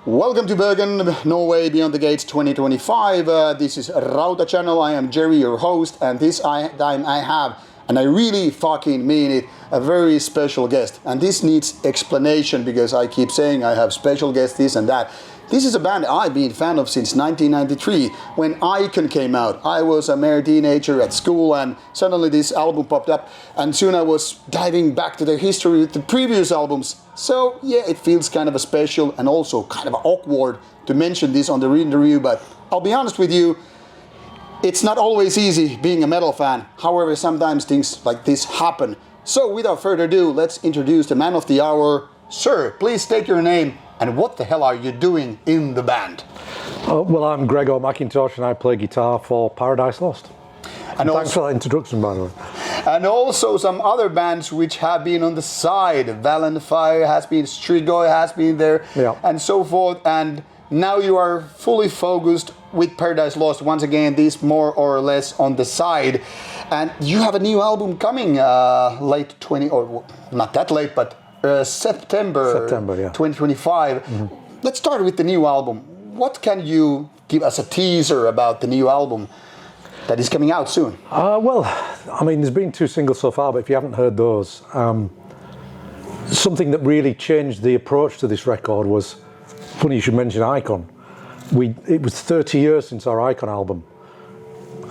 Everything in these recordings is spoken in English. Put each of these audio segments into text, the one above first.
Welcome to Bergen, Norway Beyond the Gates 2025. This is Rauta channel. I am Jerry, your host, and this time I have, and I really fucking mean it, a very special guest. And this needs explanation because I keep saying I have special guests, this and that. This is a band I've been a fan of since 1993 when Icon came out. I was a mere teenager at school and suddenly this album popped up and soon I was diving back to their history with the previous albums. So yeah, it feels kind of a special and also kind of awkward to mention this on the interview, but I'll be honest with you, it's not always easy being a metal fan. However, sometimes things like this happen. So without further ado, let's introduce the man of the hour. Sir, please state your name. And what the hell are you doing in the band? Well, I'm Gregor Mackintosh and I play guitar for Paradise Lost. And thanks for that introduction, by the way. And also some other bands which have been on the side. Valenfire has been, Strigoy has been there, and so forth. And now you are fully focused with Paradise Lost. Once again, this more or less on the side. And you have a new album coming late 20, or not that late, but September 2025. Mm-hmm. Let's start with the new album. What can you give us a teaser about the new album that is coming out soon? Well, I mean, there's been 2 singles so far, but if you haven't heard those, something that really changed the approach to this record was, funny you should mention Icon. It was 30 years since our Icon album,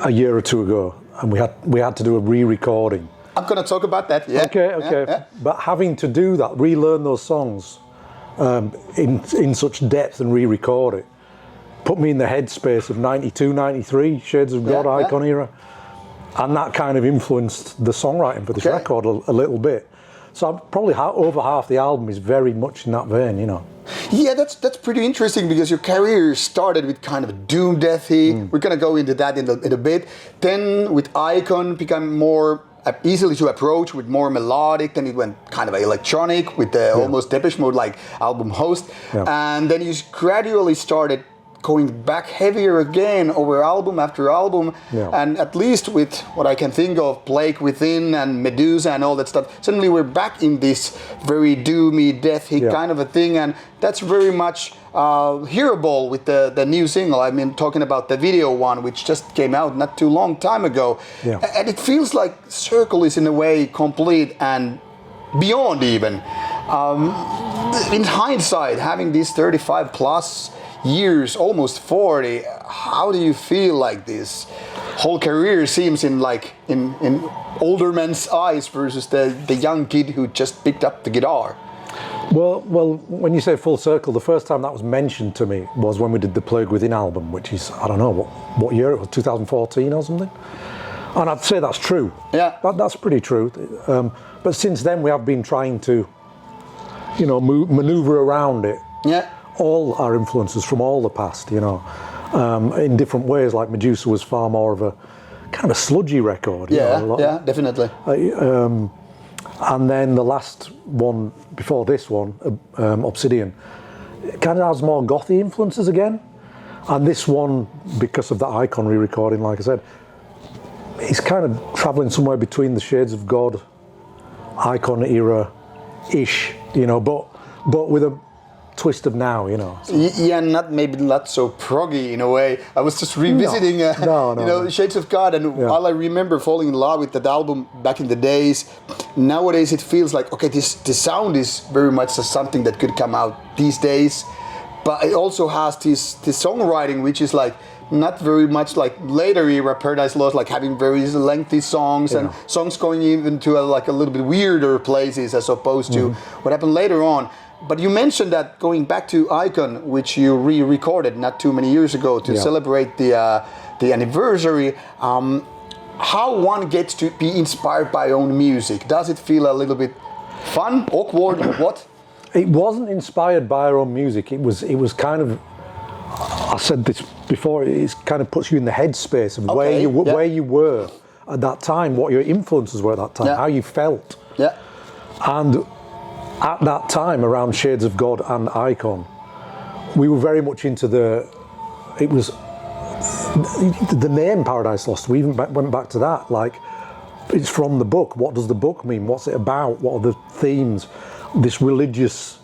a year or 2 ago, and we had to do a re-recording. I'm going to talk about that. Yeah. Okay. Yeah. But having to do that, relearn those songs in such depth and re-record it, put me in the headspace of 92, 93, Shades of God, Icon era. And that kind of influenced the songwriting for this record a little bit. So probably over half the album is very much in that vein, you know. Yeah, that's pretty interesting because your career started with kind of doom deathy. We're going to go into that in a bit. Then with Icon became more easily to approach with more melodic, then it went kind of electronic with the almost Depeche Mode like album Host, and then you gradually started going back heavier again over album after album, and at least with what I can think of, Plague Within and Medusa and all that stuff, suddenly we're back in this very doomy, deathy kind of a thing, and that's very much hearable with the new single. I mean, talking about the video one, which just came out not too long time ago, and it feels like Circle is in a way complete and beyond even. In hindsight, having these 35 plus years, almost 40, how do you feel like this whole career seems in older men's eyes versus the young kid who just picked up the guitar? Well, when you say full circle, the first time that was mentioned to me was when we did the Plague Within album, which is, I don't know what year it was, 2014 or something. And I'd say that's true. Yeah. That's pretty true. But since then we have been trying to, you know, maneuver around it. Yeah. All our influences from all the past, you know, in different ways. Like Medusa was far more of a kind of a sludgy record. Yeah, definitely. And then the last one before this one, Obsidian, it kind of has more gothy influences again. And this one, because of the Icon re-recording, like I said, it's kind of traveling somewhere between the Shades of God, Icon era-ish, you know, but with a twist of now, you know. So. Yeah, maybe not so proggy in a way. I was just revisiting, no. Shades of God, and while I remember falling in love with that album back in the days, nowadays it feels like, okay, this sound is very much something that could come out these days, but it also has this songwriting which is like not very much like later era Paradise Lost, like having very lengthy songs and songs going even to a little bit weirder places as opposed to what happened later on. But you mentioned that going back to Icon, which you re-recorded not too many years ago to celebrate the anniversary, how one gets to be inspired by own music? Does it feel a little bit fun, awkward, or what? It wasn't inspired by our own music. It was kind of, I said this before, it kind of puts you in the headspace of where you were at that time, what your influences were at that time, how you felt. Yeah. And at that time, around Shades of God and Icon, we were very much into the name Paradise Lost. We even went back to that, like, it's from the book. What does the book mean? What's it about? What are the themes? This religious,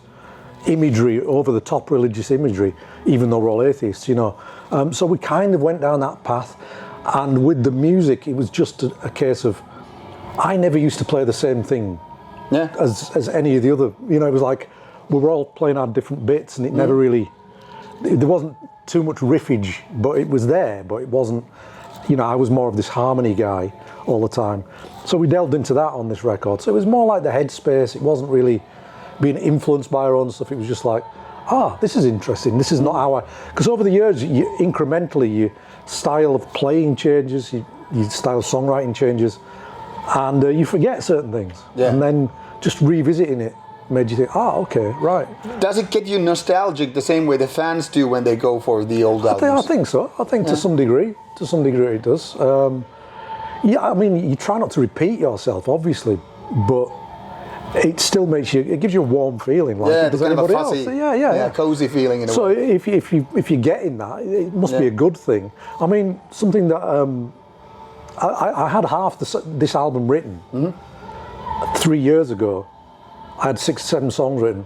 imagery, over-the-top religious imagery, even though we're all atheists, you know. So we kind of went down that path, and with the music, it was just a case of, I never used to play the same thing as any of the other, you know, it was like, we were all playing our different bits, and it never really, there wasn't too much riffage, but it was there, but it wasn't, you know, I was more of this harmony guy all the time. So we delved into that on this record. So it was more like the headspace. It wasn't really being influenced by our own stuff. It was just like, this is interesting. This is not our... Because over the years, incrementally, your style of playing changes, your style of songwriting changes, and you forget certain things. Yeah. And then just revisiting it made you think, okay, right. Does it get you nostalgic the same way the fans do when they go for the old albums? I think so. I think to some degree it does. Yeah, I mean, you try not to repeat yourself, obviously, but it still makes you, it gives you a warm feeling, like it does anybody else. Yeah, cozy feeling in a way. So if you're getting that, it must be a good thing. I mean, something that I had half this album written 3 years ago. I had 6 or 7 songs written,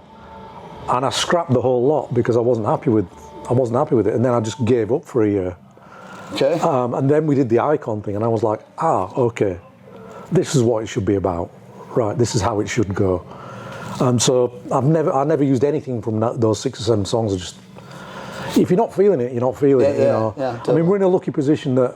and I scrapped the whole lot because I wasn't happy with it, and then I just gave up for a year. Okay. And then we did the icon thing, and I was like, okay, this is what it should be about, right? This is how it should go. So I never used anything from those 6 or 7 songs. I just, if you're not feeling it, you're not feeling it. You know. Yeah, totally. I mean, we're in a lucky position that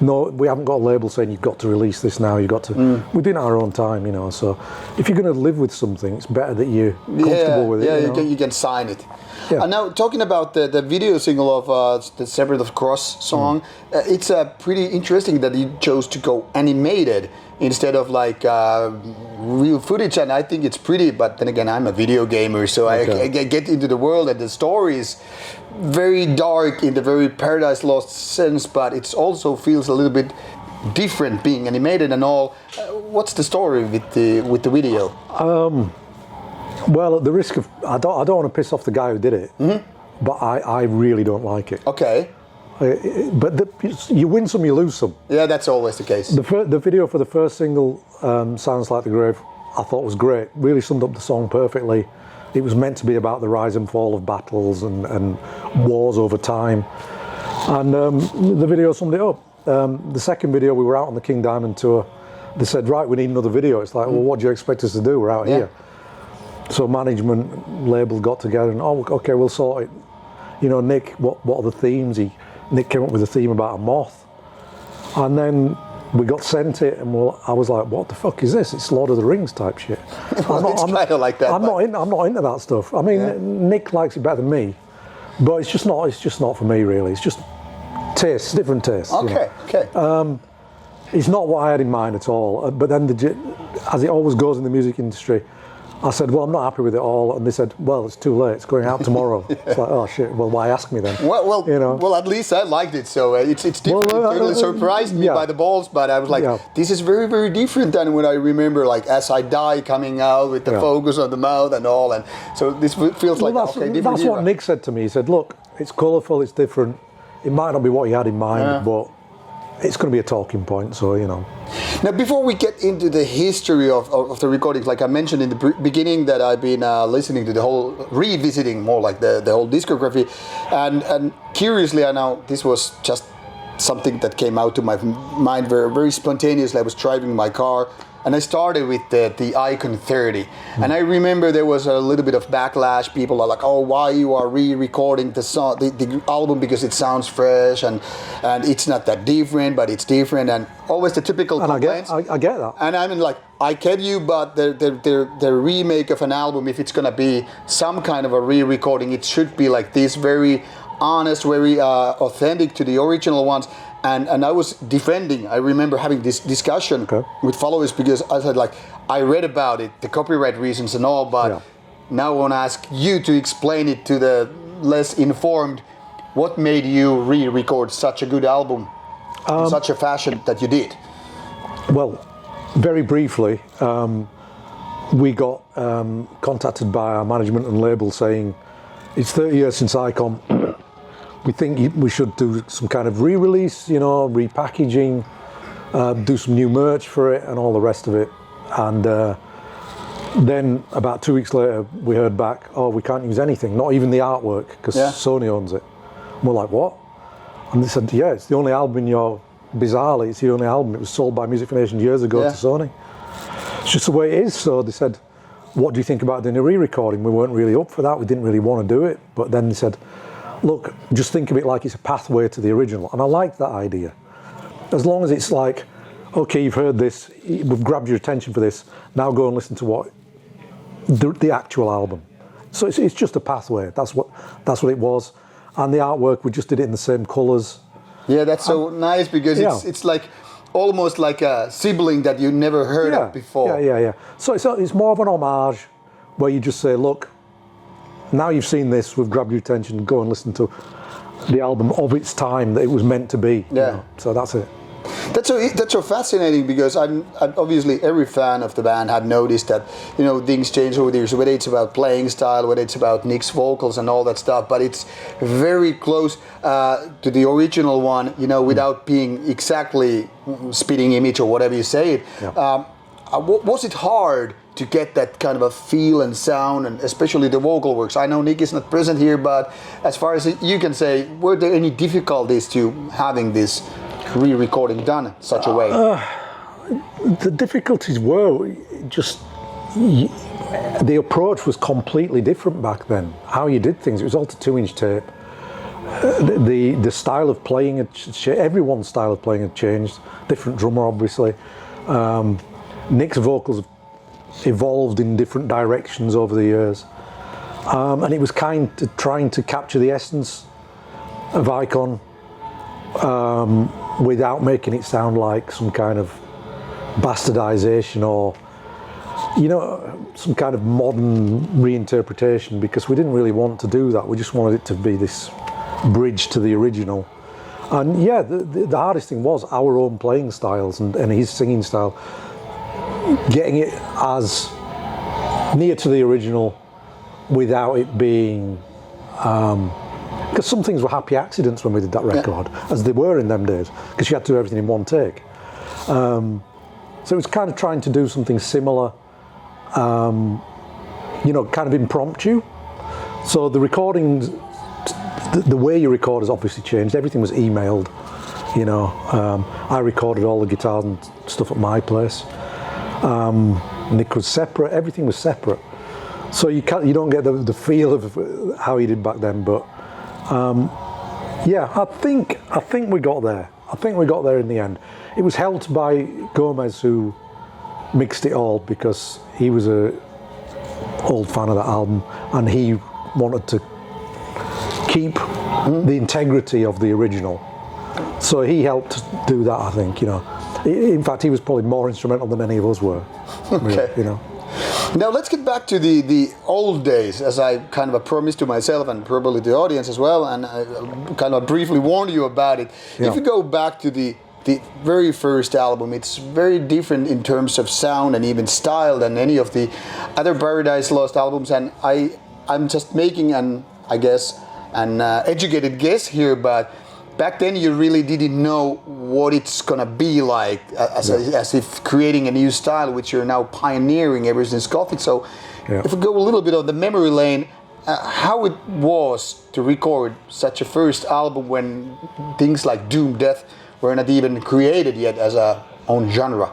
we haven't got a label saying you've got to release this now. You've got to. We're doing it our own time, you know. So if you're going to live with something, it's better that you're comfortable with it. Yeah, you can sign it. Yeah. And now talking about the video single of the Separate of Cross song, it's pretty interesting that you chose to go animated instead of like real footage, and I think it's pretty, but then again, I'm a video gamer, so I get into the world, and the story is very dark in the very Paradise Lost sense, but it also feels a little bit different being animated and all. What's the story with the video? Well, at the risk of, I don't want to piss off the guy who did it, but I really don't like it. Okay. But you win some, you lose some. Yeah, that's always the case. The video for the first single, Sounds Like the Grave, I thought was great. Really summed up the song perfectly. It was meant to be about the rise and fall of battles and wars over time. And the video summed it up. The second video, we were out on the King Diamond tour. They said, right, we need another video. It's like, well, what do you expect us to do? We're out here. So management, label got together and, okay, we'll sort it. You know, Nick, what are the themes? Nick came up with a theme about a moth. And then we got sent it, and I was like, what the fuck is this? It's Lord of the Rings type shit. I'm not like that. I'm not into that stuff. I mean, Nick likes it better than me, but it's just not for me, really. It's just taste, different tastes. Okay, okay. It's not what I had in mind at all. But then, as it always goes in the music industry, I said, well, I'm not happy with it all. And they said, well, it's too late. It's going out tomorrow. It's like, oh, shit. Well, why ask me then? Well, you know? Well, at least I liked it. So it's different. It totally surprised me by the balls. But I was like, this is very, very different than when I remember, like, As I Die coming out with the focus on the mouth and all. And so this feels like, different. That's what Nick said to me. He said, look, it's colourful, it's different. It might not be what you had in mind, but it's going to be a talking point, so, you know. Now, before we get into the history of the recordings, like I mentioned in the beginning that I've been listening to the whole, revisiting more like the whole discography, and curiously, I know this was just something that came out to my mind very, very spontaneously. I was driving my car, and I started with the Icon 30. And I remember there was a little bit of backlash. People are like, oh, why you are re-recording the song, the album, because it sounds fresh and it's not that different, but it's different. And always the typical complaints. I get that. And I mean, like, I get you, but the remake of an album, if it's going to be some kind of a re-recording, it should be like this, very honest, very authentic to the original ones. And I was defending, I remember having this discussion with followers, because I said, like, I read about it, the copyright reasons and all, but now I want to ask you to explain it to the less informed. What made you re-record such a good album in such a fashion that you did? Well, very briefly, we got contacted by our management and label saying, it's 30 years since Icon. We think we should do some kind of re-release, you know, repackaging, do some new merch for it and all the rest of it. And Then about 2 weeks later, we heard back, oh, we can't use anything, not even the artwork, because Sony owns it. And we're like, what? And they said, yeah, it's the only album in your, bizarrely, it's the only album. It was sold by Music for Nation years ago to Sony. It's just the way it is. So they said, what do you think about doing a re-recording? We weren't really up for that. We didn't really want to do it. But then they said, look, just think of it like it's a pathway to the original. And I liked that idea. As long as it's like, okay, you've heard this, we've grabbed your attention for this, now go and listen to what the actual album. So it's just a pathway. That's what it was. And the artwork, we just did it in the same colours. Yeah, that's so nice because it's like almost like a sibling that you never heard of before. Yeah. So it's more of an homage where you just say, look, now you've seen this, we've grabbed your attention, go and listen to the album of its time that it was meant to be. Yeah. You know? So that's it. That's so fascinating because I'm obviously every fan of the band had noticed that things change over the years, whether it's about playing style, whether it's about Nick's vocals and all that stuff, but it's very close to the original one, without being exactly spitting image or whatever you say it. Yeah. Was it hard to get that kind of a feel and sound, and especially the vocal works? I know Nick is not present here, but as far as you can say, were there any difficulties to having this re-recording done such a way? The difficulties were just the approach was completely different back then. How you did things, it was all to 2-inch tape. The style of playing everyone's style of playing had changed. Different drummer, obviously. Nick's vocals evolved in different directions over the years, and it was kind of trying to capture the essence of Icon. Without making it sound like some kind of bastardization or some kind of modern reinterpretation, because we didn't really want to do that. We just wanted it to be this bridge to the original. And the hardest thing was our own playing styles and his singing style, getting it as near to the original without it being because some things were happy accidents when we did that record, as they were in them days, because you had to do everything in one take. So it was kind of trying to do something similar, kind of impromptu. So the recordings, the way you record has obviously changed. Everything was emailed, I recorded all the guitars and stuff at my place. Nick was separate, everything was separate. So you don't get the feel of how he did back then, but I think we got there. I think we got there in the end. It was helped by Gomez, who mixed it all, because he was a old fan of that album and he wanted to keep the integrity of the original. So he helped do that, I think. In fact, he was probably more instrumental than any of us were. Okay. Now let's get back to the old days, as I kind of promised to myself and probably the audience as well, and I kind of briefly warned you about it. Yeah. If you go back to the very first album, it's very different in terms of sound and even style than any of the other Paradise Lost albums, and I'm just making an educated guess here, but back then you really didn't know what it's gonna be like, as if creating a new style, which you're now pioneering ever since Gothic. So if we go a little bit on the memory lane, how it was to record such a first album when things like doom death were not even created yet as a own genre.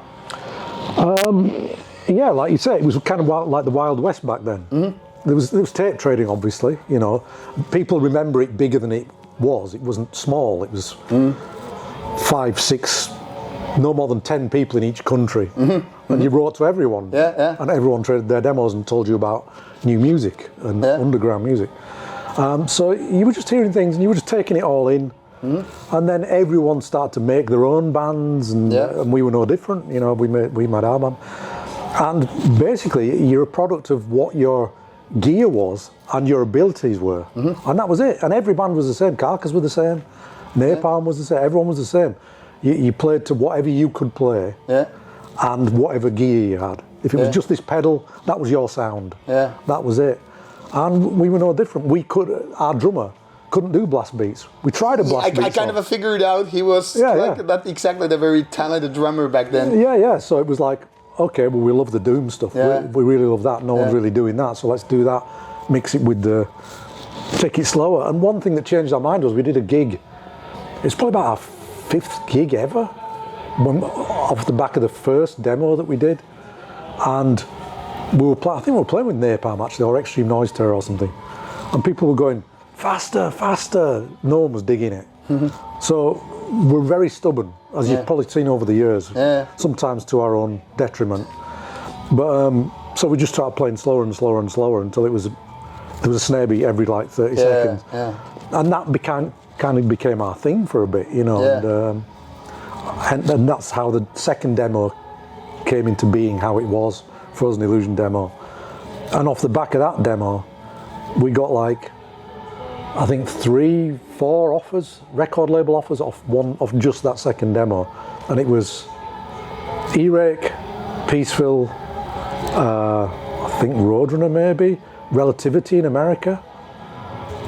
Like you say, it was kind of like the Wild West back then. Mm-hmm. There was tape trading, obviously. People remember it bigger than it was. It wasn't small. It was 5, 6, no more than 10 people in each country, and you wrote to everyone. And everyone traded their demos and told you about new music and underground music. So you were just hearing things and you were just taking it all in. And then everyone started to make their own bands, and we were no different. We made our band, and basically you're a product of what your gear was and your abilities were, and that was it. And every band was the same. Carcass were the same, Napalm was the same, everyone was the same. You played to whatever you could play, and whatever gear you had. If it was just this pedal, that was your sound. That was it. And we were no different. Our drummer couldn't do blast beats. We tried a blast beat. I kind of figured out he was not exactly the very talented drummer back then. So it was like, okay, well, we love the doom stuff. Yeah. We really love that. No one's really doing that, so let's do that. Mix it with take it slower. And one thing that changed our mind was we did a gig. It's probably about our 5th gig ever, off the back of the first demo that we did. And I think we were playing with Napalm actually, or Extreme Noise Terror or something. And people were going, faster, faster. No one was digging it. So we're very stubborn, as you've probably seen over the years, sometimes to our own detriment. But so we just started playing slower and slower and slower until there was a snare beat every like 30 seconds. And that kind of became our thing for a bit, you know. And that's how the second demo came into being, how it was, Frozen Illusion demo. And off the back of that demo, we got like, I think 3-4 offers, record label offers off just that second demo. And it was E-Rake, Peaceville, I think Roadrunner maybe, Relativity in America.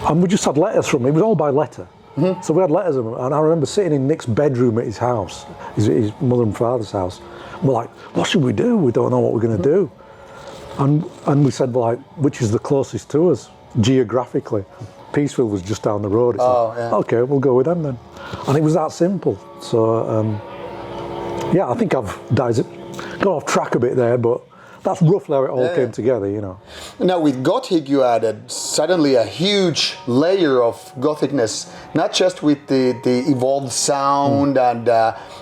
And we just had letters from him. It was all by letter. So we had letters of him. And I remember sitting in Nick's bedroom at his house, his mother and father's house. And we're like, what should we do? We don't know what we're going to do. And we said, well, like, which is the closest to us geographically? Peaceville was just down the road. It's okay, we'll go with them then. And it was that simple. So, I think I've gone off track a bit there, but that's roughly how it all came together, you know. Now with Gothic, you added suddenly a huge layer of Gothicness, not just with the evolved sound and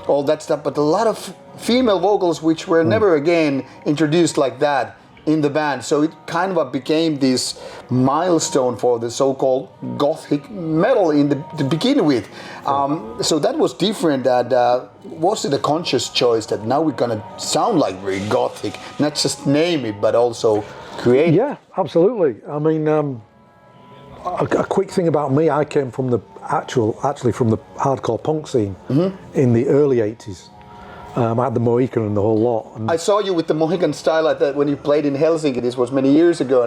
all that stuff, but a lot of female vocals which were never again introduced like that in the band. So it kind of became this milestone for the so-called Gothic metal to begin with. So that was different. Was it a conscious choice that now we're going to sound like very Gothic, not just name it, but also create it? Yeah, absolutely. I mean, a quick thing about me, I came from actually from the hardcore punk scene in the early 80s. I had the Mohican and the whole lot. And I saw you with the Mohican style at when you played in Helsinki. This was many years ago.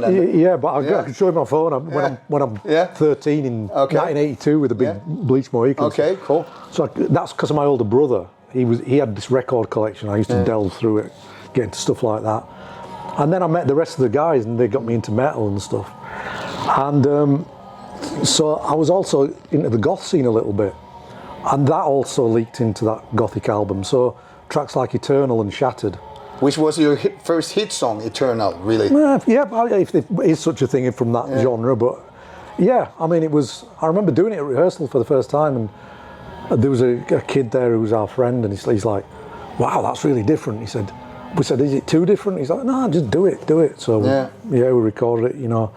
But I can show you my phone when I'm 13 in 1982 with a big bleach Mohican. Okay, cool. So that's because of my older brother. He had this record collection. I used to delve through it, get into stuff like that. And then I met the rest of the guys, and they got me into metal and stuff. And so I was also into the goth scene a little bit, and that also leaked into that Gothic album. So tracks like Eternal and Shattered. Which was your first hit song, Eternal, really? If there is such a thing from that genre, but I mean, I remember doing it at rehearsal for the first time, and there was a kid there who was our friend, and he's like, wow, that's really different. We said, is it too different? He's like, no, just do it. So we recorded it, you know.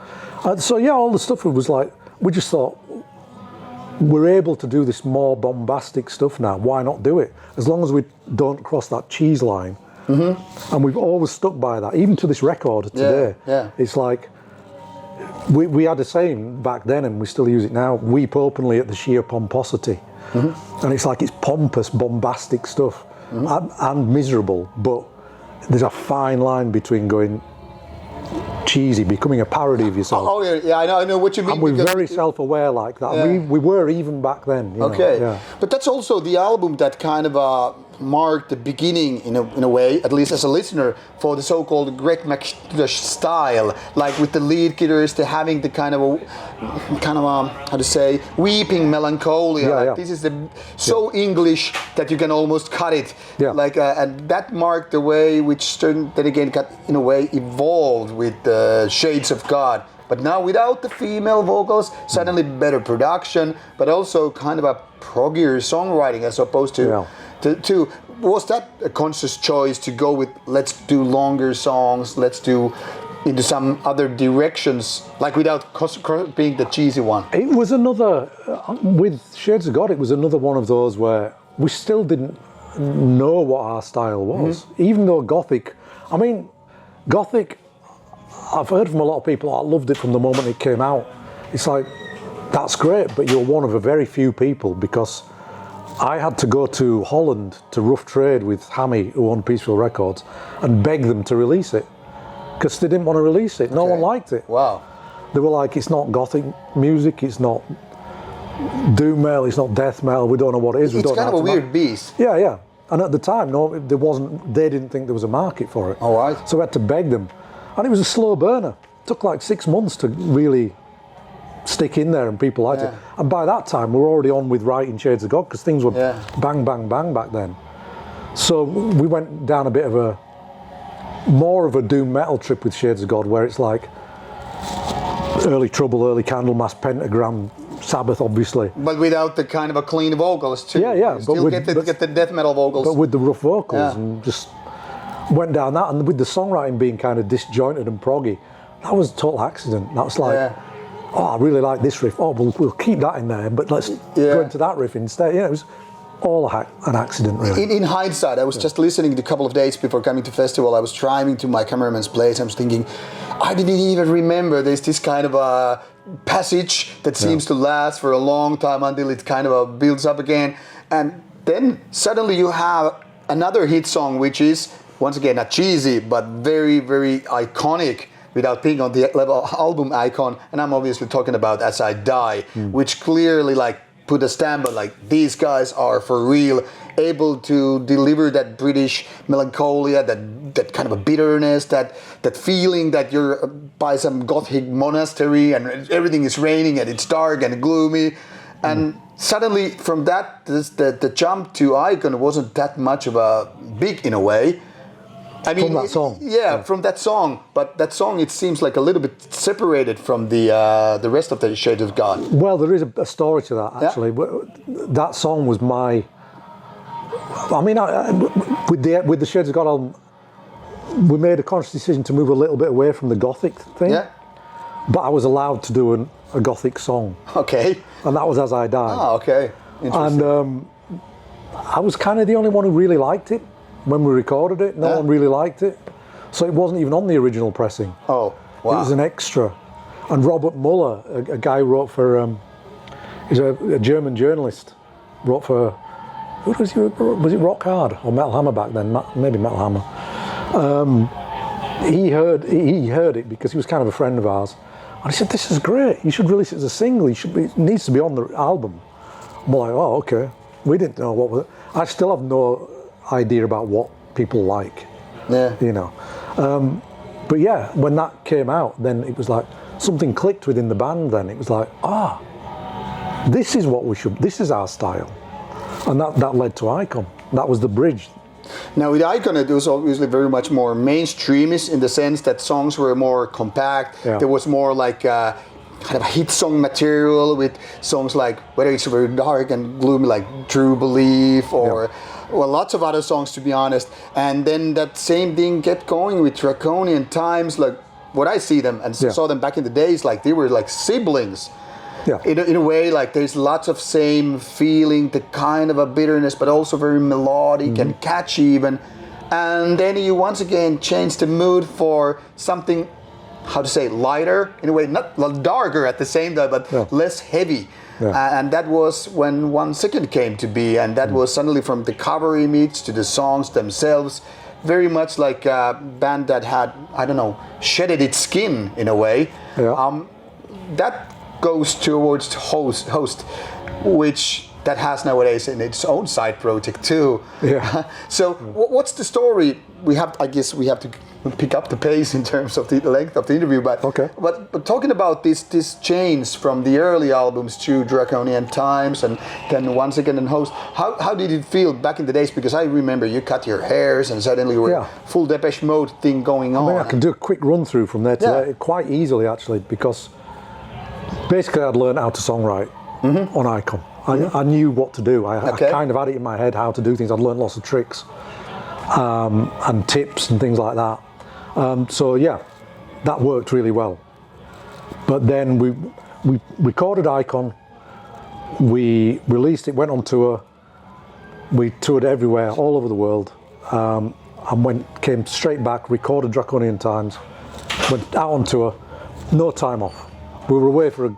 So all the stuff was like, we just thought, we're able to do this more bombastic stuff now. Why not do it? As long as we don't cross that cheese line. And we've always stuck by that, even to this record today. It's like, we had a saying back then, and we still use it now, weep openly at the sheer pomposity. And it's like, it's pompous, bombastic stuff, and miserable, but there's a fine line between going cheesy, becoming a parody of yourself. I know what you mean. And we're very self-aware like that. We were even back then. You know, but that's also the album that kind of marked the beginning, in a way, at least as a listener, for the so-called Greg Mackintosh style, like with the lead guitarist having the kind of how to say, weeping melancholia. This is so English that you can almost cut it. And that marked the way which then again got, in a way, evolved with the Shades of God. But now without the female vocals, suddenly better production, but also kind of a proggier songwriting as opposed to was that a conscious choice to go with, let's do longer songs, let's do into some other directions, like without being the cheesy one? It was another, with Shades of God, it was another one of those where we still didn't know what our style was. Even though Gothic, I've heard from a lot of people, I loved it from the moment it came out. It's like, that's great, but you're one of a very few people, because I had to go to Holland to rough trade with Hammy, who owned Peaceville Records, and beg them to release it, because they didn't want to release it. No one liked it. Wow. They were like, it's not Gothic music, it's not doom metal, it's not death metal, we don't know what it is. It's kind of a weird beast. And And at the time, no, there wasn't. They didn't think there was a market for it. All right. So we had to beg them, and it was a slow burner. It took like 6 months to really stick in there, and people liked it. And by that time, we were already on with writing Shades of God because things were bang, bang, bang back then. So we went down a bit of more of a doom metal trip with Shades of God, where it's like early Trouble, early Candlemass, Pentagram, Sabbath, obviously. But without the kind of a clean vocals too. Yeah. You still get the death metal vocals. But with the rough vocals, and just went down that. And with the songwriting being kind of disjointed and proggy, that was a total accident. That was like, oh, I really like this riff. Oh, we'll keep that in there, but let's go into that riff instead. It was all an accident, really. In hindsight, I was just listening to a couple of days before coming to festival. I was driving to my cameraman's place. I was thinking, I didn't even remember there's this kind of a passage that seems to last for a long time until it kind of builds up again. And then suddenly you have another hit song, which is, once again, not cheesy, but very, very iconic without being on the level of album icon. And I'm obviously talking about As I Die, which clearly put a stamp on these guys are for real, able to deliver that British melancholia, that kind of a bitterness, that feeling that you're by some Gothic monastery and everything is raining and it's dark and gloomy. And suddenly from that, the jump to Icon wasn't that much of a big in a way. I mean, from that song. From that song. But that song, it seems like a little bit separated from the rest of the Shades of God. Well, there is a story to that, actually. That song was my... I mean, with the Shades of God album, we made a conscious decision to move a little bit away from the Gothic thing. Yeah. But I was allowed to do a Gothic song. Okay. And that was As I Die. Oh, okay. Interesting. And I was kind of the only one who really liked it. When we recorded it, no one really liked it. So it wasn't even on the original pressing. Oh, wow. It was an extra. And Robert Muller, a guy who wrote for, he's a German journalist, wrote for, who was he? Was it Rock Hard or Metal Hammer back then? Maybe Metal Hammer. He heard it because he was kind of a friend of ours. And he said, this is great. You should release it as a single. It needs to be on the album. I'm like, oh, okay. We didn't know what was it. I still have no idea about what people like, but when that came out, then it was like something clicked within the band. Then it was like, this is what we should, this is our style, and that led to Icon. That was the bridge. Now with Icon, it was obviously very much more mainstreamish in the sense that songs were more compact. There was more like kind of hit song material with songs like, whether it's very dark and gloomy like True Belief or lots of other songs, to be honest. And then that same thing kept going with Draconian Times. Like what I see them and saw them back in the days, like they were like siblings. In a way, like there's lots of same feeling, the kind of a bitterness, but also very melodic and catchy even. And then you once again change the mood for something, how to say, lighter in a way, not darker at the same time, but less heavy. And that was when 1 Second came to be, and that was suddenly from the cover image to the songs themselves, very much like a band that had, I don't know, shedded its skin in a way. That goes towards Host, which that has nowadays in its own side project too. So what's the story? I guess we have to pick up the pace in terms of the length of the interview, but talking about this change from the early albums to Draconian Times and then once again in Host, how did it feel back in the days? Because I remember you cut your hairs and suddenly you were full Depeche Mode thing going on. I can do a quick run through from there to quite easily actually, because basically I'd learned how to songwrite on Icon. I knew what to do. I kind of had it in my head how to do things. I'd learned lots of tricks and tips and things like that. So that worked really well. But then we recorded Icon, we released it, went on tour, we toured everywhere, all over the world, and came straight back, recorded Draconian Times, went out on tour, no time off. We were away for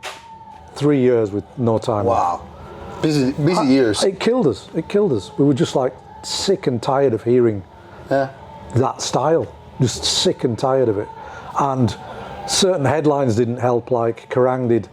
3 years with no time off. Wow, busy years. It killed us. We were just like sick and tired of hearing that style. Just sick and tired of it. And certain headlines didn't help, like Kerrang did,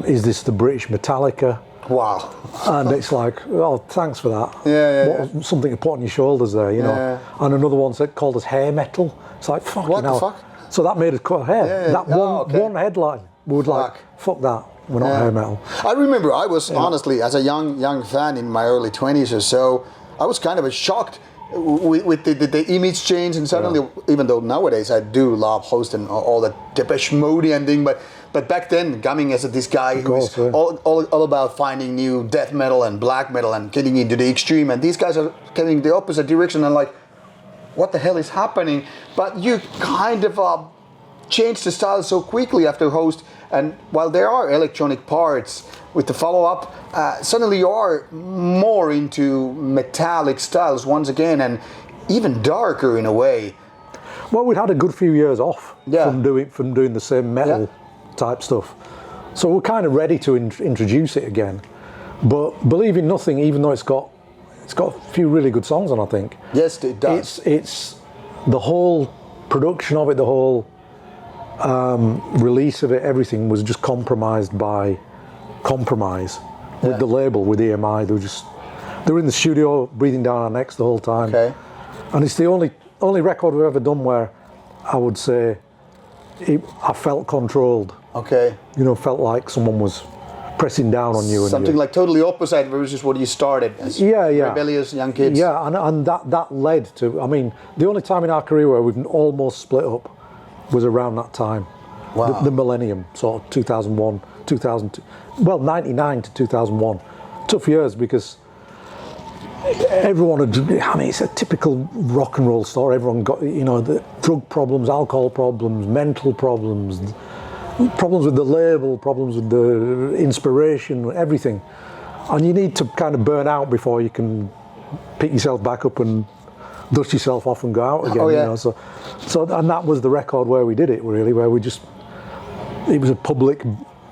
is this the British Metallica? Wow. And it's like, oh, thanks for that. Yeah. Something to put on your shoulders there, you know. And another one said called us hair metal. It's like, fucking what hell. the fuck? So that made us cut hair. That one headline, we would like, fuck that. We're not hair metal. I remember I was honestly, as a young fan in my early 20s or so, I was kind of shocked with the image change, and suddenly, even though nowadays I do love Host and all that Depeche Mode-y thing, but back then, coming as this guy who was all about finding new death metal and black metal and getting into the extreme, and these guys are getting the opposite direction, and like, what the hell is happening? But you kind of changed the style so quickly after Host, and while there are electronic parts with the follow-up, suddenly you are more into metallic styles once again, and even darker in a way. Well, we'd had a good few years off from doing the same metal type stuff, so we're kind of ready to introduce it again. But believe in nothing, even though it's got a few really good songs on, I think. Yes, it does. It's the whole production of it, the whole release of it, everything was just compromised by compromise with the label, with EMI. They were in the studio breathing down our necks the whole time. Okay. And it's the only record we've ever done where I would say I felt controlled. Okay. You know, felt like someone was pressing down on you. Something like totally opposite versus what you started as rebellious young kids. Yeah, and that led to, I mean, the only time in our career where we've almost split up was around that time. Wow. The millennium, sort of 2001, 2002, well, 99 to 2001. Tough years because everyone I mean, it's a typical rock and roll story. Everyone got, you know, the drug problems, alcohol problems, mental problems with the label, problems with the inspiration, everything. And you need to kind of burn out before you can pick yourself back up and dust yourself off and go out again. You know? So and that was the record where we did it, really, where it was a public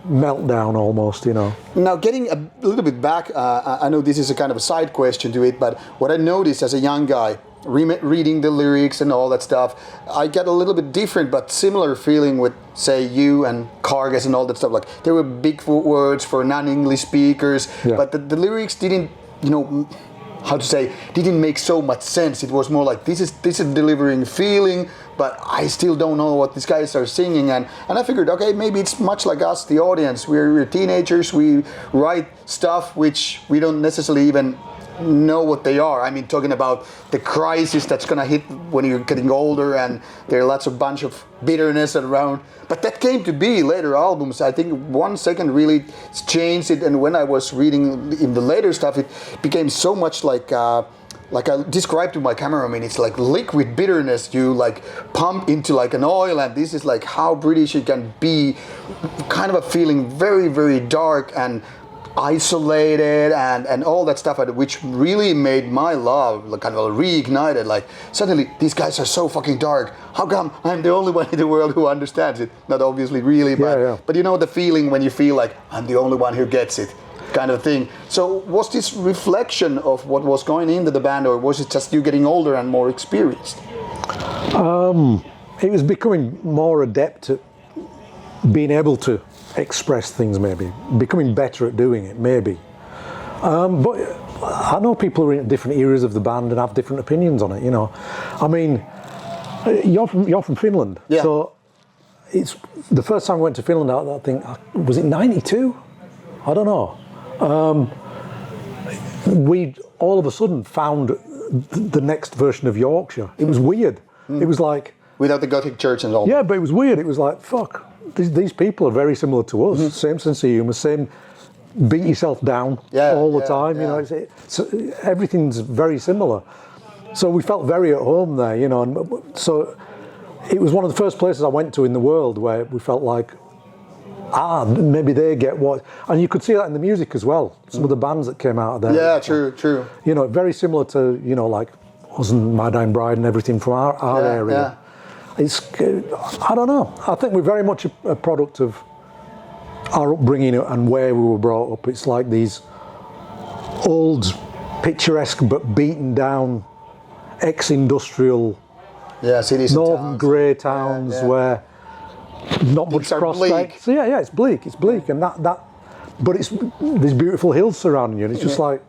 meltdown almost, you know. Now, getting a little bit back, I know this is a kind of a side question to it, but what I noticed as a young guy, reading the lyrics and all that stuff, I got a little bit different but similar feeling with, say, you and Kargas and all that stuff. Like, there were big words for non-English speakers, but the lyrics didn't, you know, how to say, didn't make so much sense. It was more like, this is delivering feeling, but I still don't know what these guys are singing. And I figured, okay, maybe it's much like us, the audience. We're teenagers, we write stuff which we don't necessarily even know what they are. I mean, talking about the crisis that's gonna hit when you're getting older, and there are lots of bunch of bitterness around. But that came to be later albums. I think 1 second really changed it, and when I was reading in the later stuff, it became so much like I described to my cameraman, it's like liquid bitterness you like pump into like an oil, and this is like how British it can be, kind of a feeling very, very dark and isolated and all that stuff, which really made my love kind of reignited. Like, suddenly these guys are so fucking dark, how come I'm the only one in the world who understands it? Not obviously really, but you know the feeling when you feel like I'm the only one who gets it, kind of thing. So was this reflection of what was going into the band, or was it just you getting older and more experienced? It was becoming more adept at being able to express things, maybe becoming better at doing it, maybe. But I know people are in different eras of the band and have different opinions on it, you know. I mean, you're from Finland, so it's the first time I went to Finland. I think, was it '92? I don't know. We all of a sudden found the next version of Yorkshire. It was weird. It was like, without the Gothic church and all. Yeah, but it was weird. It was like, fuck. These people are very similar to us. Same sense of humour, same beat yourself down all the time. You know, it's everything's very similar. So we felt very at home there, you know. And so it was one of the first places I went to in the world where we felt like, maybe they get what, and you could see that in the music as well. Some of the bands that came out of there. Yeah, true. You know, very similar to, you know, like Us and My Dying Bride and everything from our area. Yeah. It's, I don't know. I think we're very much a product of our upbringing and where we were brought up. It's like these old, picturesque but beaten down, ex-industrial, cities, northern grey towns where not much prospect. So it's bleak. It's bleak, and that but it's these beautiful hills surrounding you, and it's just like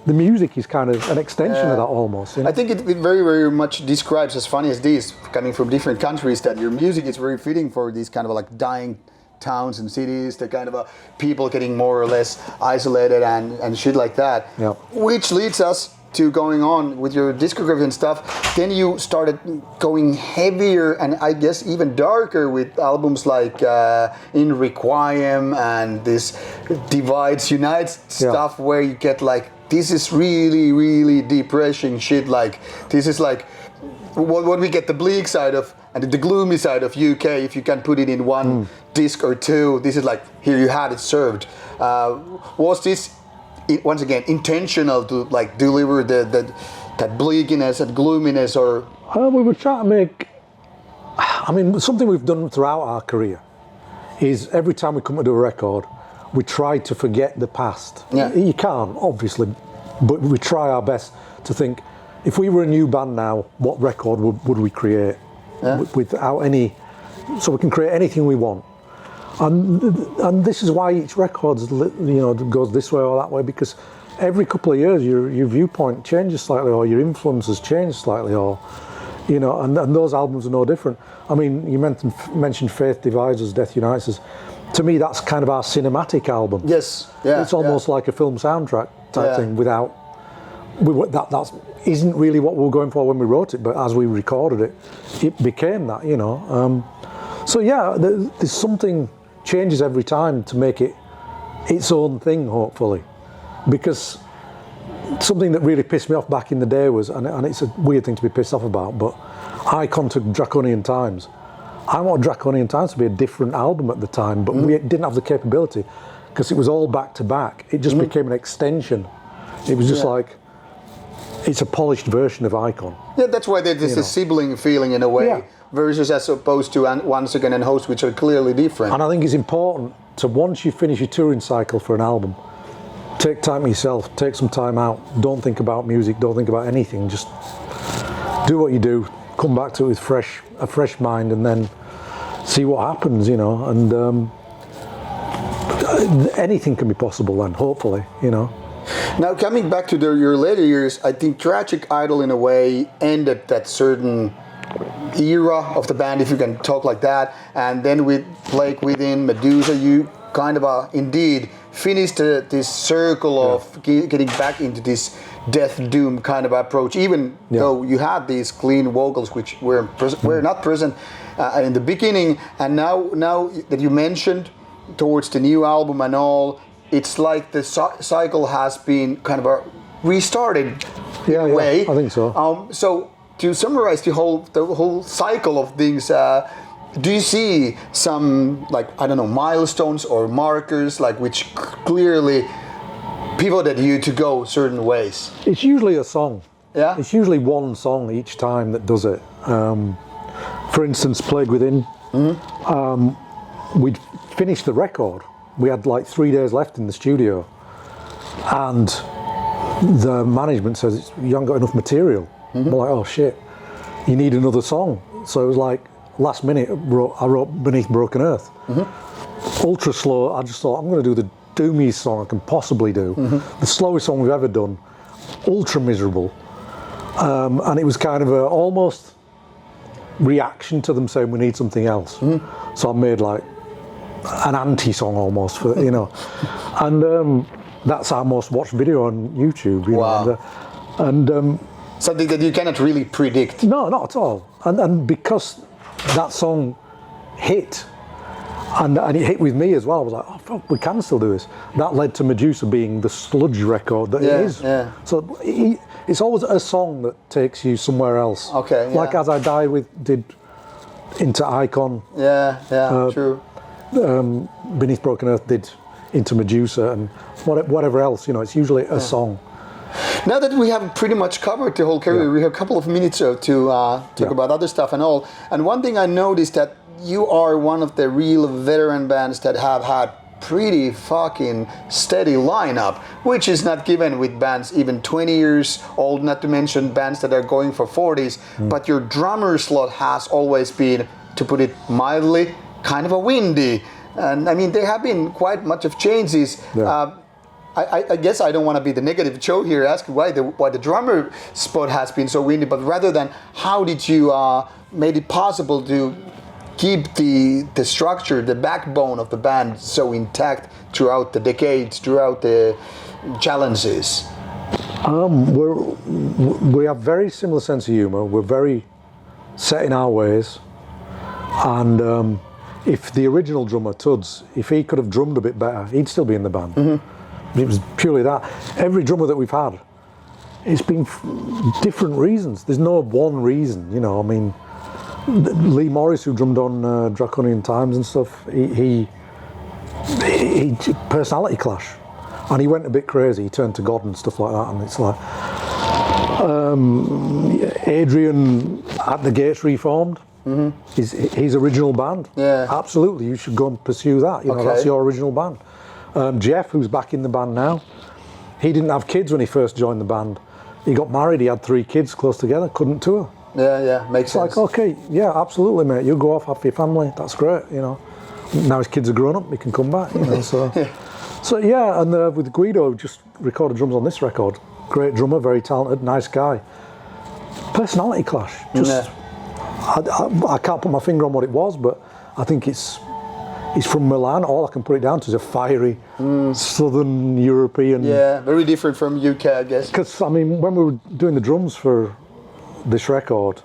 the music is kind of an extension of that almost. You know? I think it very, very much describes, as funny as this, coming from different countries, that your music is very fitting for these kind of like dying towns and cities, the kind of people getting more or less isolated and shit like that. Yeah. Which leads us to going on with your discography and stuff. Then you started going heavier and I guess even darker with albums like In Requiem and this Divides Unites stuff, where you get like, this is really, really depressing shit. Like, this is like what we get the bleak side of and the gloomy side of UK, if you can put it in one disc or two. This is like, here you had it served. Was this, once again, intentional to like deliver that bleakiness and gloominess, or? We were trying to make, I mean, something we've done throughout our career is every time we come to do a record, we try to forget the past. Yeah. You can't, obviously, but we try our best to think, if we were a new band now, what record would we create without any, so we can create anything we want. And this is why each record, goes this way or that way, because every couple of years your viewpoint changes slightly, or your influences change slightly, or and those albums are no different. I mean, you mentioned Faith Divides Us, Death Unites Us. To me, that's kind of our cinematic album. Yes, yeah. It's almost like a film soundtrack type thing. That isn't really what we were going for when we wrote it, but as we recorded it, it became that. So yeah, there's something changes every time to make it its own thing, hopefully, because something that really pissed me off back in the day was, and it's a weird thing to be pissed off about, but Icon to Draconian Times. I wanted Draconian Times to be a different album at the time, but we didn't have the capability because it was all back to back. It just became an extension. It was just like, it's a polished version of Icon. Yeah, that's why there's a sibling feeling in a way, versus as opposed to Once Again and Host, which are clearly different. And I think it's important to, once you finish your touring cycle for an album, take time for yourself, take some time out, don't think about music, don't think about anything, just do what you do, come back to it with a fresh mind, and then see what happens, and anything can be possible then, hopefully, Now, coming back to your later years, I think Tragic Idol, in a way, ended that certain era of the band, if you can talk like that. And then with Plague Within, Medusa, you kind of indeed finished this circle of getting back into this death doom kind of approach, even though you had these clean vocals which were not present in the beginning. And now that you mentioned towards the new album and all, it's like the cycle has been kind of restarted in a way. I think so. So to summarize the whole cycle of things, do you see some, like, I don't know, milestones or markers, like, which clearly pivoted you to go certain ways? It's usually a song. Yeah? It's usually one song each time that does it. For instance, Plague Within, we'd finished the record. We had like 3 days left in the studio, and the management says, you haven't got enough material. We're like, oh shit, you need another song. So it was like, last minute, I wrote Beneath Broken Earth. Ultra slow. I just thought, I'm going to do the doomiest song I can possibly do. The slowest song we've ever done. Ultra miserable. And it was kind of a almost reaction to them saying we need something else. So I made like an anti-song almost, for and that's our most watched video on YouTube. And something that you cannot really predict. No, not at all. And because that song hit, and it hit with me as well, I was like, oh fuck, we can still do this. That led to Medusa being the sludge record that it is. Yeah. So it's always a song that takes you somewhere else. Okay. Like As I Die did Into Icon. True. Beneath Broken Earth did Into Medusa, and whatever else. It's usually a song. Now that we have pretty much covered the whole career, we have a couple of minutes to talk about other stuff and all. And one thing I noticed, that you are one of the real veteran bands that have had pretty fucking steady lineup, which is not given with bands even 20 years old, not to mention bands that are going for 40s. But your drummer slot has always been, to put it mildly, kind of a windy. And I mean, there have been quite much of changes. Yeah. I guess I don't want to be the negative Joe here, asking why the drummer spot has been so windy, but rather than how did you made it possible to keep the structure, the backbone of the band so intact throughout the decades, throughout the challenges? We have very similar sense of humour. We're very set in our ways, and if the original drummer Tuds, if he could have drummed a bit better, he'd still be in the band. Mm-hmm. It was purely that. Every drummer that we've had, it's been different reasons. There's no one reason, you know. I mean, Lee Morris, who drummed on Draconian Times and stuff, he personality clash, and he went a bit crazy. He turned to God and stuff like that, and it's like Adrian at the Gates reformed. Mm-hmm. His original band. Yeah, absolutely. You should go and pursue that. You know, that's your original band. Jeff, who's back in the band now, he didn't have kids when he first joined the band. He got married, he had 3 kids close together, couldn't tour. Yeah, makes sense. It's like, okay, yeah, absolutely, mate. You go off, have your family, that's great, you know. Now his kids are grown up, he can come back, you know, so. So yeah, and with Guido, just recorded drums on this record. Great drummer, very talented, nice guy. Personality clash, just, I can't put my finger on what it was, but I think he's from Milan. All I can put it down to is a fiery Southern European. Yeah, very different from UK, I guess. Because I mean, when we were doing the drums for this record,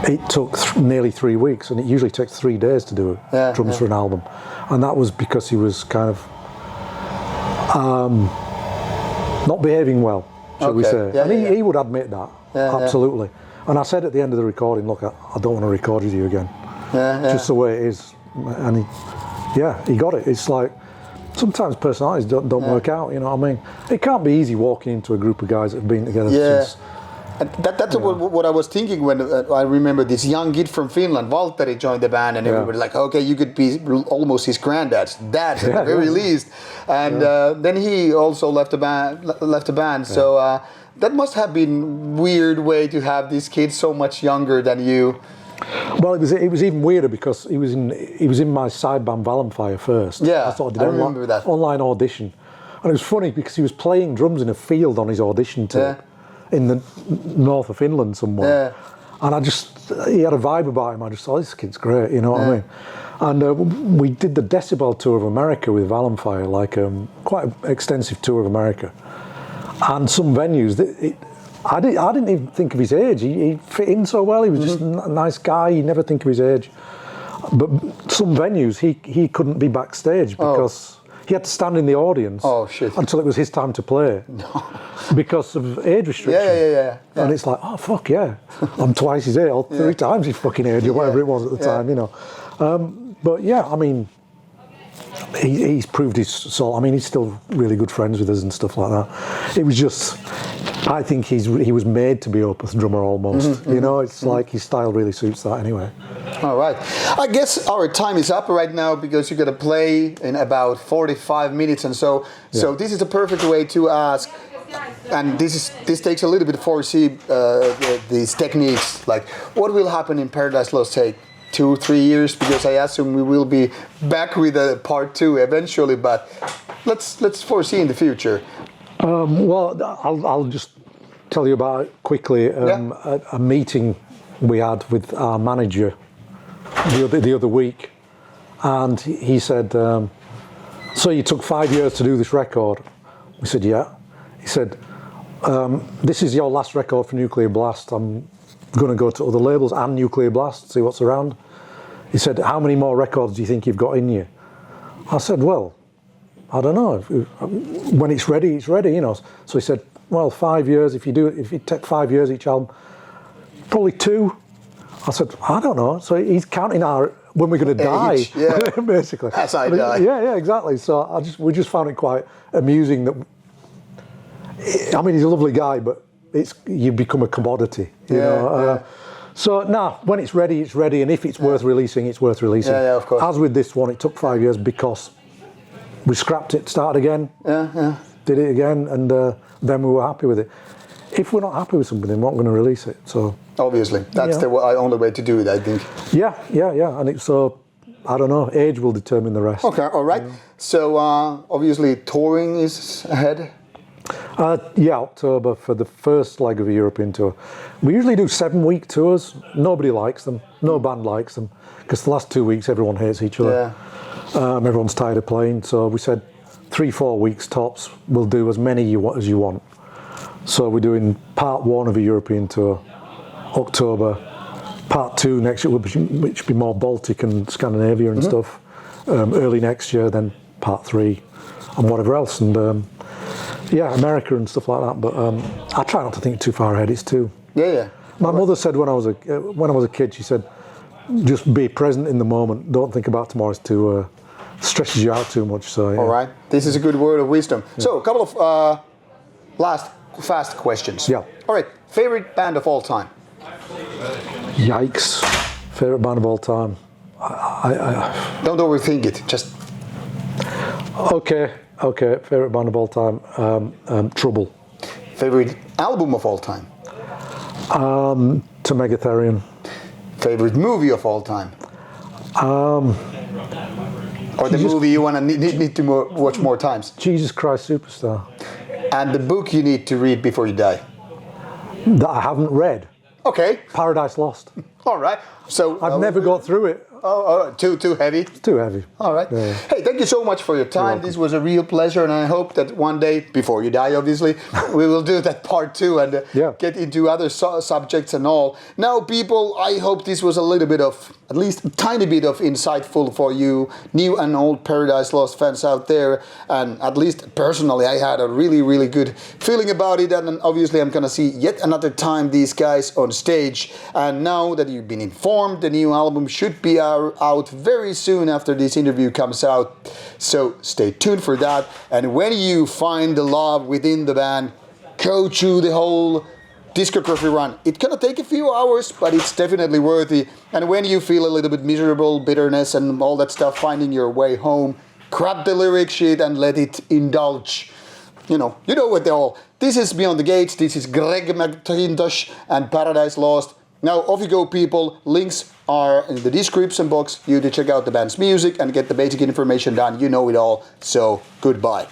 it took nearly 3 weeks, and it usually takes 3 days to do drums for an album, and that was because he was kind of not behaving well, shall we say? And he would admit that, absolutely. And I said at the end of the recording, look, I don't want to record with you again. Just the way it is, and he got it. It's like sometimes personalities don't work out. You know what I mean? It can't be easy walking into a group of guys that have been together since. And that's what I was thinking when I remember this young kid from Finland, Valtteri, joined the band, and everybody like, okay, you could be almost his granddad's dad at the very least. And then he also left the band. So that must have been weird way to have this kid so much younger than you. Well, it was even weirder because he was in my side band Valenfire first. Yeah, I thought I did online audition, and it was funny because he was playing drums in a field on his audition tape in the north of Finland somewhere, and he had a vibe about him. I just thought, this kid's great, you know what I mean? And we did the Decibel tour of America with Valenfire, like quite an extensive tour of America, and some venues I didn't even think of his age. He fit in so well. He was just a nice guy. You never think of his age. But some venues, he couldn't be backstage because he had to stand in the audience until it was his time to play because of age restrictions. Yeah. And it's like, oh, fuck yeah. I'm twice his age, or 3 times his fucking age, or whatever it was at the time, you know. But yeah, I mean, he's proved his soul. I mean, he's still really good friends with us and stuff like that. It was just, I think he was made to be Opeth drummer almost. You know, it's like his style really suits that anyway. All right. I guess our time is up right now because you're going to play in about 45 minutes and so. Yeah. So this is the perfect way to ask, and this takes a little bit to foresee these techniques. Like, what will happen in Paradise Lost, say, 2-3 years? Because I assume we will be back with a part 2 eventually. But let's foresee in the future. Well, I'll just tell you about it quickly. A meeting we had with our manager the other week, and he said, so you took 5 years to do this record? We said, yeah. He said, this is your last record for Nuclear Blast. I'm going to go to other labels and Nuclear Blast, see what's around. He said, how many more records do you think you've got in you? I said, well, I don't know. When it's ready, you know. So he said, well, 5 years, if you take 5 years each album, probably 2. I said, I don't know. So he's counting when we're going to die, basically. As I die. Yeah, exactly. So we just found it quite amusing that, I mean, he's a lovely guy, but you become a commodity, you know. So when it's ready, and if it's worth releasing, it's worth releasing. Yeah, of course. As with this one, it took 5 years because we scrapped it, started again, did it again, and then we were happy with it. If we're not happy with something, we're not going to release it. So obviously, that's the only way to do it, I think. Yeah, and it's so I don't know. Age will determine the rest. Okay, all right. So obviously touring is ahead. Yeah, October for the first leg of a European tour. We usually do 7-week tours. Nobody likes them. No band likes them because the last 2 weeks everyone hates each other. Yeah. Everyone's tired of playing. So we said 3-4 weeks tops. We'll do as many as you want. So we're doing part 1 of a European tour, October. Part 2 next year, which will be more Baltic and Scandinavia and stuff. Early next year, then part 3 and whatever else. And yeah, America and stuff like that. But I try not to think too far ahead. It's too. Yeah. My mother said when I was a kid, she said, just be present in the moment. Don't think about tomorrow. It's too stresses you out too much. So. Yeah. All right. This is a good word of wisdom. Yeah. So a couple of last fast questions. Yeah. All right. Favorite band of all time? Yikes. Favorite band of all time? Don't overthink it. Just. Okay. Favorite band of all time? Trouble. Favorite album of all time? To Megatherium. Favorite movie of all time? Or the movie you want to need to watch more times? Jesus Christ Superstar. And the book you need to read before you die? That I haven't read. Okay. Paradise Lost. All right. So I've never got through it. Oh, too heavy? It's too heavy. All right. Yeah. Hey, thank you so much for your time. This was a real pleasure, and I hope that one day, before you die, obviously, we will do that part 2 and get into other subjects and all. Now, people, I hope this was a little bit of, at least a tiny bit of insightful for you, new and old Paradise Lost fans out there. And at least personally, I had a really, really good feeling about it. And obviously, I'm going to see yet another time these guys on stage. And now that you've been informed, the new album should be out very soon after this interview comes out. So stay tuned for that. And when you find the love within the band, go through the whole discography run. It's gonna take a few hours, but it's definitely worthy. And when you feel a little bit miserable, bitterness and all that stuff, finding your way home, grab the lyric sheet and let it indulge. You know what they're all. This is Beyond the Gates. This is Greg Mackintosh and Paradise Lost. Now, off you go, people. Links are in the description box. You to check out the band's music and get the basic information done. You know it all. So, goodbye.